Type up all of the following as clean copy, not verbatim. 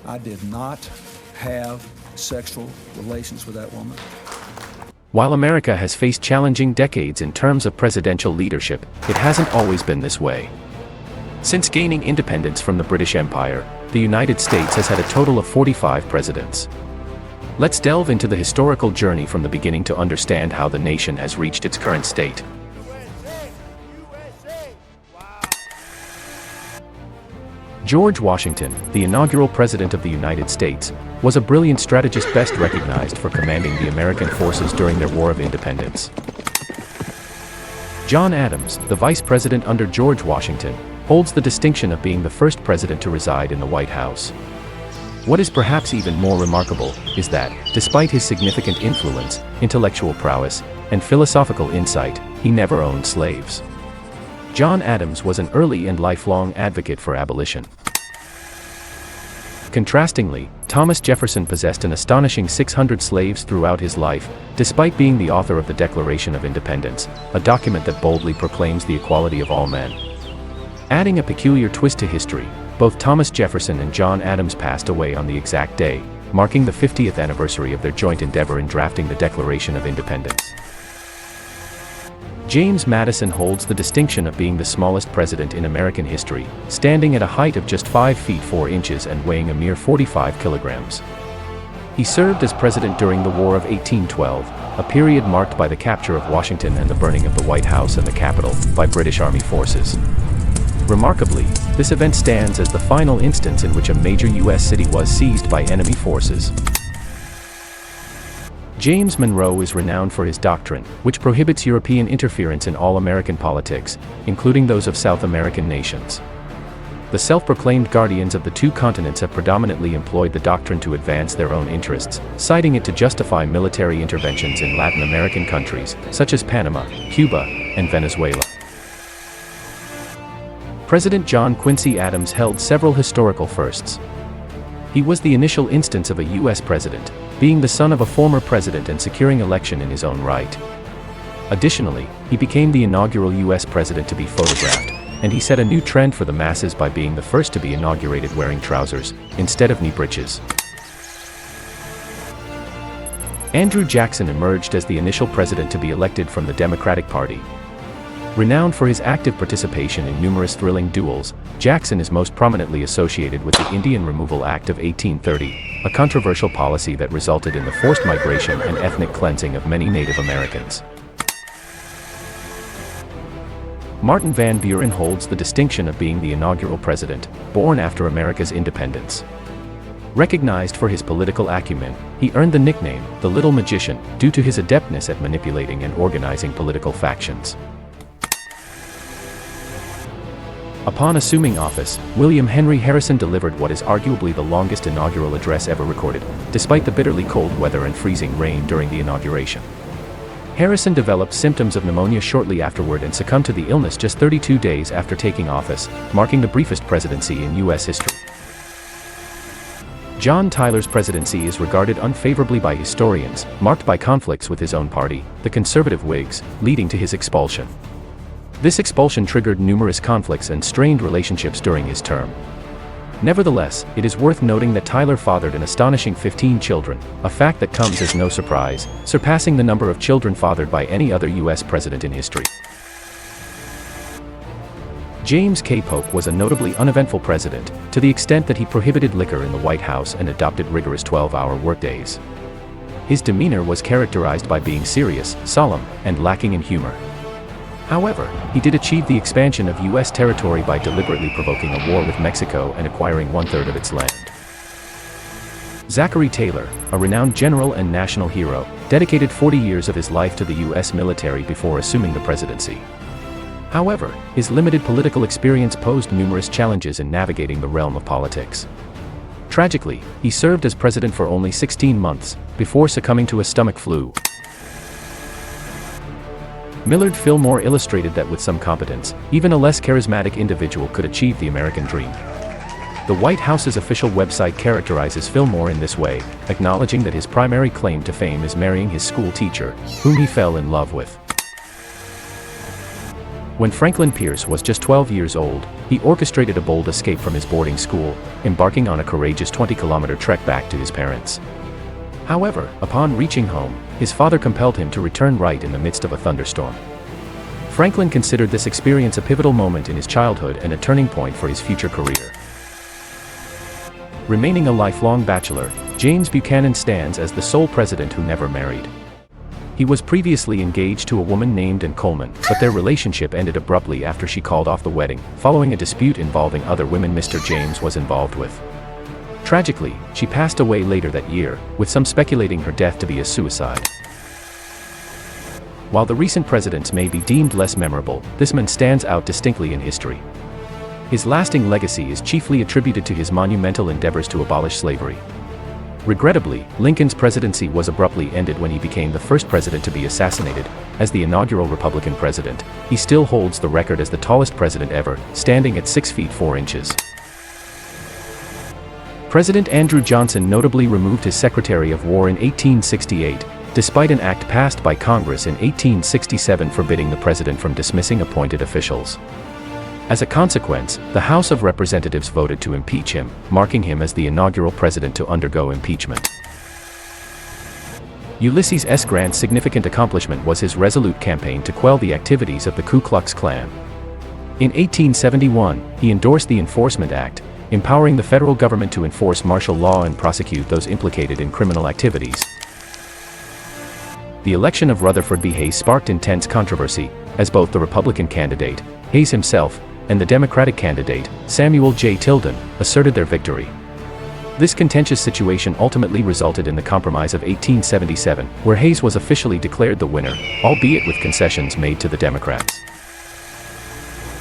I did not have sexual relations with that woman. While America has faced challenging decades in terms of presidential leadership, it hasn't always been this way. Since gaining independence from the British Empire, the United States has had a total of 45 presidents. Let's delve into the historical journey from the beginning to understand how the nation has reached its current state. George Washington, the inaugural President of the United States, was a brilliant strategist best recognized for commanding the American forces during their War of Independence. John Adams, the Vice President under George Washington, holds the distinction of being the first president to reside in the White House. What is perhaps even more remarkable is that, despite his significant influence, intellectual prowess, and philosophical insight, he never owned slaves. John Adams was an early and lifelong advocate for abolition. Contrastingly, Thomas Jefferson possessed an astonishing 600 slaves throughout his life, despite being the author of the Declaration of Independence, a document that boldly proclaims the equality of all men. Adding a peculiar twist to history, both Thomas Jefferson and John Adams passed away on the exact day, marking the 50th anniversary of their joint endeavor in drafting the Declaration of Independence. James Madison holds the distinction of being the smallest president in American history, standing at a height of just 5 feet 4 inches and weighing a mere 45 kilograms. He served as president during the War of 1812, a period marked by the capture of Washington and the burning of the White House and the Capitol by British Army forces. Remarkably, this event stands as the final instance in which a major U.S. city was seized by enemy forces. James Monroe is renowned for his doctrine, which prohibits European interference in all American politics, including those of South American nations. The self-proclaimed guardians of the two continents have predominantly employed the doctrine to advance their own interests, citing it to justify military interventions in Latin American countries, such as Panama, Cuba, and Venezuela. President John Quincy Adams held several historical firsts. He was the initial instance of a U.S. president, being the son of a former president and securing election in his own right. Additionally, he became the inaugural U.S. president to be photographed, and he set a new trend for the masses by being the first to be inaugurated wearing trousers, instead of knee breeches. Andrew Jackson emerged as the initial president to be elected from the Democratic Party. Renowned for his active participation in numerous thrilling duels, Jackson is most prominently associated with the Indian Removal Act of 1830, a controversial policy that resulted in the forced migration and ethnic cleansing of many Native Americans. Martin Van Buren holds the distinction of being the inaugural president, born after America's independence. Recognized for his political acumen, he earned the nickname, the Little Magician, due to his adeptness at manipulating and organizing political factions. Upon assuming office, William Henry Harrison delivered what is arguably the longest inaugural address ever recorded, despite the bitterly cold weather and freezing rain during the inauguration. Harrison developed symptoms of pneumonia shortly afterward and succumbed to the illness just 32 days after taking office, marking the briefest presidency in U.S. history. John Tyler's presidency is regarded unfavorably by historians, marked by conflicts with his own party, the conservative Whigs, leading to his expulsion. This expulsion triggered numerous conflicts and strained relationships during his term. Nevertheless, it is worth noting that Tyler fathered an astonishing 15 children, a fact that comes as no surprise, surpassing the number of children fathered by any other U.S. president in history. James K. Polk was a notably uneventful president, to the extent that he prohibited liquor in the White House and adopted rigorous 12-hour workdays. His demeanor was characterized by being serious, solemn, and lacking in humor. However, he did achieve the expansion of U.S. territory by deliberately provoking a war with Mexico and acquiring 1/3 of its land. Zachary Taylor, a renowned general and national hero, dedicated 40 years of his life to the U.S. military before assuming the presidency. However, his limited political experience posed numerous challenges in navigating the realm of politics. Tragically, he served as president for only 16 months, before succumbing to a stomach flu. Millard Fillmore illustrated that with some competence, even a less charismatic individual could achieve the American dream. The White House's official website characterizes Fillmore in this way, acknowledging that his primary claim to fame is marrying his school teacher, whom he fell in love with. When Franklin Pierce was just 12 years old, he he orchestrated a bold escape from his boarding school, embarking on a courageous 20-kilometer trek back to his parents. However, upon reaching home, his father compelled him to return right in the midst of a thunderstorm. Franklin considered this experience a pivotal moment in his childhood and a turning point for his future career. Remaining a lifelong bachelor, James Buchanan stands as the sole president who never married. He was previously engaged to a woman named Ann Coleman, but their relationship ended abruptly after she called off the wedding, following a dispute involving other women Mr. James was involved with. Tragically, she passed away later that year, with some speculating her death to be a suicide. While the recent presidents may be deemed less memorable, this man stands out distinctly in history. His lasting legacy is chiefly attributed to his monumental endeavors to abolish slavery. Regrettably, Lincoln's presidency was abruptly ended when he became the first president to be assassinated. As the inaugural Republican president, he still holds the record as the tallest president ever, standing at 6 feet 4 inches. President Andrew Johnson notably removed his Secretary of War in 1868, despite an act passed by Congress in 1867 forbidding the president from dismissing appointed officials. As a consequence, the House of Representatives voted to impeach him, marking him as the inaugural president to undergo impeachment. Ulysses S. Grant's significant accomplishment was his resolute campaign to quell the activities of the Ku Klux Klan. In 1871, he endorsed the Enforcement Act, empowering the federal government to enforce martial law and prosecute those implicated in criminal activities. The election of Rutherford B. Hayes sparked intense controversy, as both the Republican candidate, Hayes himself, and the Democratic candidate, Samuel J. Tilden, asserted their victory. This contentious situation ultimately resulted in the Compromise of 1877, where Hayes was officially declared the winner, albeit with concessions made to the Democrats.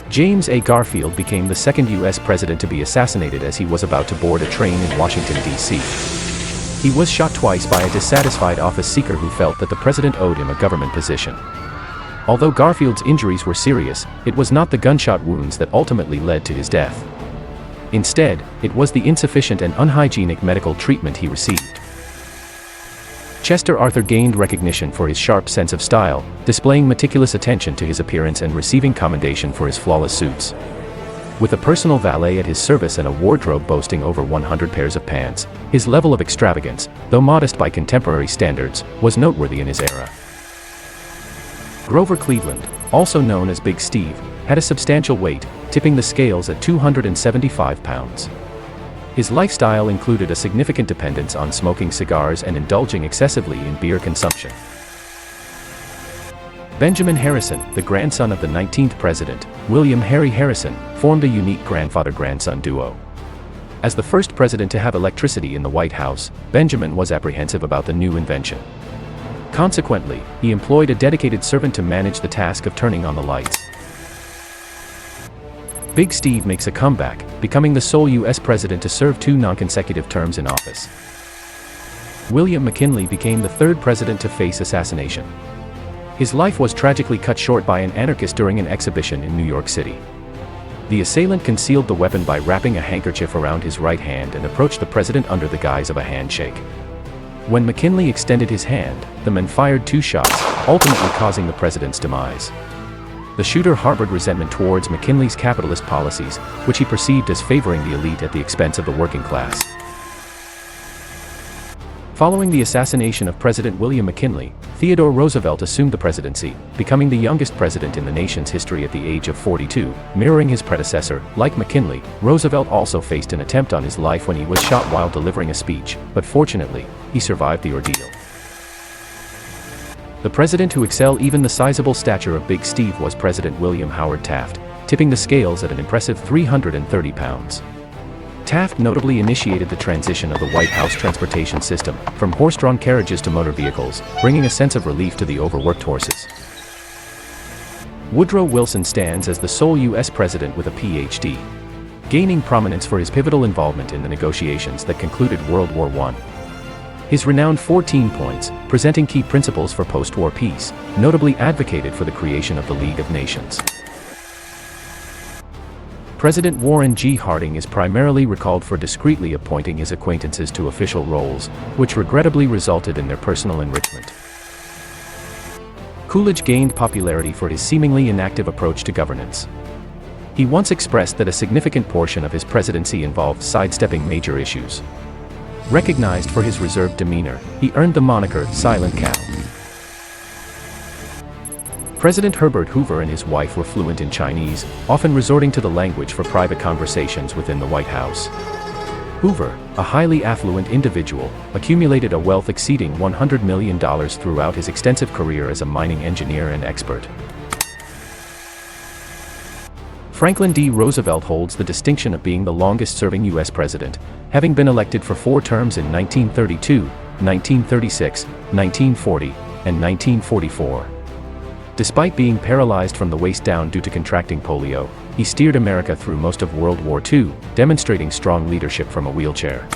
James A. Garfield became the second U.S. president to be assassinated as he was about to board a train in Washington, D.C. He was shot twice by a dissatisfied office seeker who felt that the president owed him a government position. Although Garfield's injuries were serious, it was not the gunshot wounds that ultimately led to his death. Instead, it was the insufficient and unhygienic medical treatment he received. Chester Arthur gained recognition for his sharp sense of style, displaying meticulous attention to his appearance and receiving commendation for his flawless suits. With a personal valet at his service and a wardrobe boasting over 100 pairs of pants, his level of extravagance, though modest by contemporary standards, was noteworthy in his era. Grover Cleveland, also known as Big Steve, had a substantial weight, tipping the scales at 275 pounds. His lifestyle included a significant dependence on smoking cigars and indulging excessively in beer consumption. Benjamin Harrison, the grandson of the 19th president, William Harry Harrison, formed a unique grandfather-grandson duo. As the first president to have electricity in the White House, Benjamin was apprehensive about the new invention. Consequently, he employed a dedicated servant to manage the task of turning on the lights. Big Steve makes a comeback, becoming the sole U.S. president to serve 2 non-consecutive terms in office. William McKinley became the 3rd president to face assassination. His life was tragically cut short by an anarchist during an exhibition in New York City. The assailant concealed the weapon by wrapping a handkerchief around his right hand and approached the president under the guise of a handshake. When McKinley extended his hand, the man fired 2 shots, ultimately causing the president's demise. The shooter harbored resentment towards McKinley's capitalist policies, which he perceived as favoring the elite at the expense of the working class. Following the assassination of President William McKinley, Theodore Roosevelt assumed the presidency, becoming the youngest president in the nation's history at the age of 42, mirroring his predecessor. Like McKinley, Roosevelt also faced an attempt on his life when he was shot while delivering a speech, but fortunately, he survived the ordeal. The president who excelled even the sizable stature of Big Steve was President William Howard Taft, tipping the scales at an impressive 330 pounds. Taft notably initiated the transition of the White House transportation system, from horse-drawn carriages to motor vehicles, bringing a sense of relief to the overworked horses. Woodrow Wilson stands as the sole U.S. president with a Ph.D., gaining prominence for his pivotal involvement in the negotiations that concluded World War I. His renowned 14 points, presenting key principles for post-war peace, notably advocated for the creation of the League of Nations. President Warren G. Harding is primarily recalled for discreetly appointing his acquaintances to official roles, which regrettably resulted in their personal enrichment. Coolidge gained popularity for his seemingly inactive approach to governance. He once expressed that a significant portion of his presidency involved sidestepping major issues. Recognized for his reserved demeanor, he earned the moniker Silent Cal. President Herbert Hoover and his wife were fluent in Chinese, often resorting to the language for private conversations within the White House. Hoover, a highly affluent individual, accumulated a wealth exceeding $100 million throughout his extensive career as a mining engineer and expert. Franklin D. Roosevelt holds the distinction of being the longest-serving U.S. president, having been elected for 4 terms in 1932, 1936, 1940, and 1944. Despite being paralyzed from the waist down due to contracting polio, he steered America through most of World War II, demonstrating strong leadership from a wheelchair.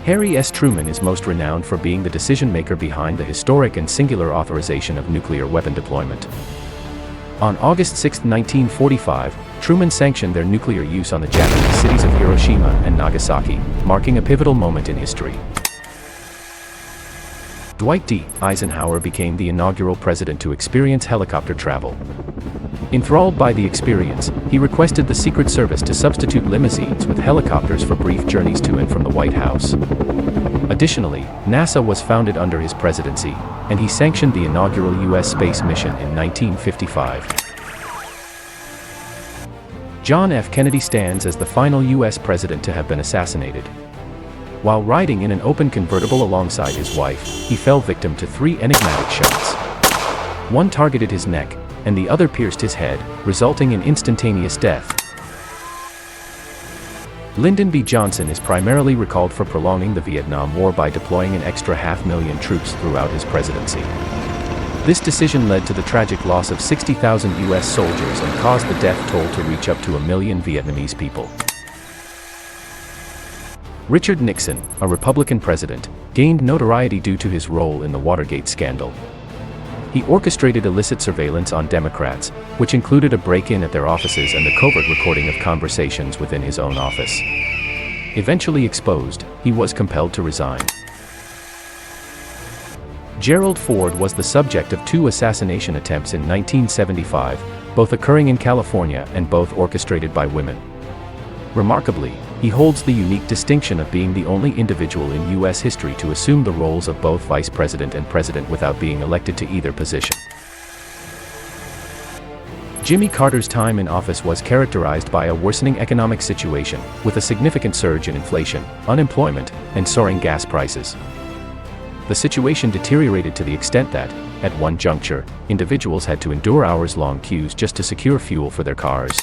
Harry S. Truman is most renowned for being the decision-maker behind the historic and singular authorization of nuclear weapon deployment. On August 6, 1945, Truman sanctioned their nuclear use on the Japanese cities of Hiroshima and Nagasaki, marking a pivotal moment in history. Dwight D. Eisenhower became the inaugural president to experience helicopter travel. Enthralled by the experience, he requested the Secret Service to substitute limousines with helicopters for brief journeys to and from the White House. Additionally, NASA was founded under his presidency, and he sanctioned the inaugural U.S. space mission in 1955. John F. Kennedy stands as the final U.S. president to have been assassinated. While riding in an open convertible alongside his wife, he fell victim to 3 enigmatic shots. One targeted his neck, and the other pierced his head, resulting in instantaneous death. Lyndon B. Johnson is primarily recalled for prolonging the Vietnam War by deploying an extra 500,000 troops throughout his presidency. This decision led to the tragic loss of 60,000 U.S. soldiers and caused the death toll to reach up to 1 million Vietnamese people. Richard Nixon, a Republican president, gained notoriety due to his role in the Watergate scandal. He orchestrated illicit surveillance on Democrats, which included a break-in at their offices and the covert recording of conversations within his own office. Eventually exposed, he was compelled to resign. Gerald Ford was the subject of 2 assassination attempts in 1975, both occurring in California and both orchestrated by women. Remarkably, he holds the unique distinction of being the only individual in U.S. history to assume the roles of both vice president and president without being elected to either position. Jimmy Carter's time in office was characterized by a worsening economic situation, with a significant surge in inflation, unemployment, and soaring gas prices. The situation deteriorated to the extent that, at one juncture, individuals had to endure hours-long queues just to secure fuel for their cars.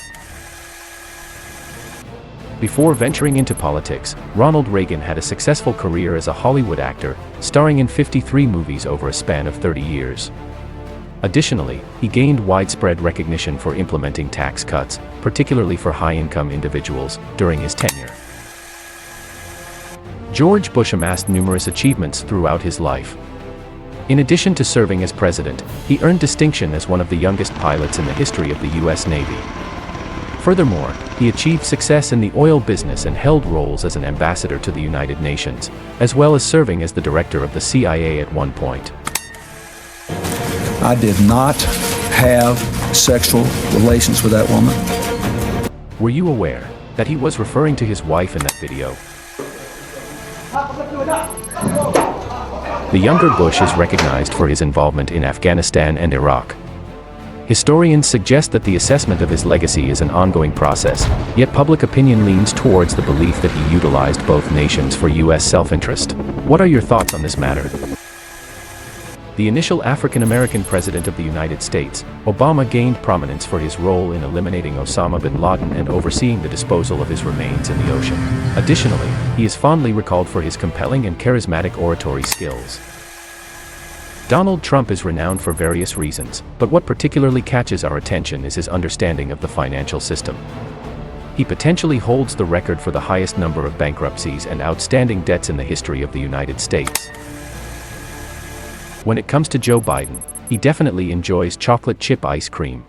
Before venturing into politics, Ronald Reagan had a successful career as a Hollywood actor, starring in 53 movies over a span of 30 years. Additionally, he gained widespread recognition for implementing tax cuts, particularly for high-income individuals, during his tenure. George Bush amassed numerous achievements throughout his life. In addition to serving as president, he earned distinction as one of the youngest pilots in the history of the U.S. Navy. Furthermore, he achieved success in the oil business and held roles as an ambassador to the United Nations, as well as serving as the director of the CIA at one point. I did not have sexual relations with that woman. Were you aware that he was referring to his wife in that video? The younger Bush is recognized for his involvement in Afghanistan and Iraq. Historians suggest that the assessment of his legacy is an ongoing process, yet public opinion leans towards the belief that he utilized both nations for U.S. self-interest. What are your thoughts on this matter? The initial African-American president of the United States, Obama gained prominence for his role in eliminating Osama bin Laden and overseeing the disposal of his remains in the ocean. Additionally, he is fondly recalled for his compelling and charismatic oratory skills. Donald Trump is renowned for various reasons, but what particularly catches our attention is his understanding of the financial system. He potentially holds the record for the highest number of bankruptcies and outstanding debts in the history of the United States. When it comes to Joe Biden, he definitely enjoys chocolate chip ice cream.